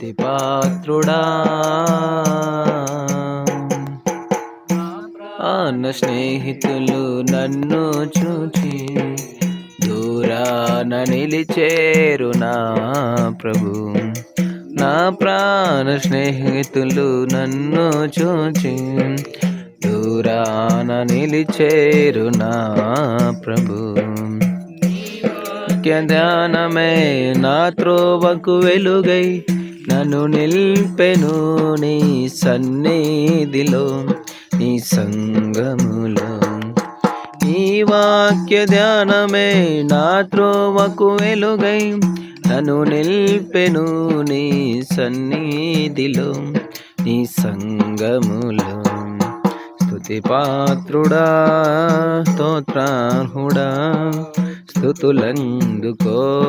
స్తుతి పాత్రుడా ప్రాణ స్నేహితులు నన్ను చూచి దూరాన నిలిచేరు నా ప్రభు. నా ప్రాణ స్నేహితులు నన్ను చూచి దూరాన నిలిచేరు నా ప్రభు. ధ్యానమే నా త్రోవకు వెలుగై నన్ను నిల్పెను నీ సన్నిధిలో నీ సంగములో. నీ వాక్య ధ్యానమే నా త్రోవకు వెలుగై నన్ను నిల్పెను నీ సన్నిధిలో నీ సంగములో. స్తుతి పాత్రుడా స్తోత్రార్హుడా స్తుతులందుకో.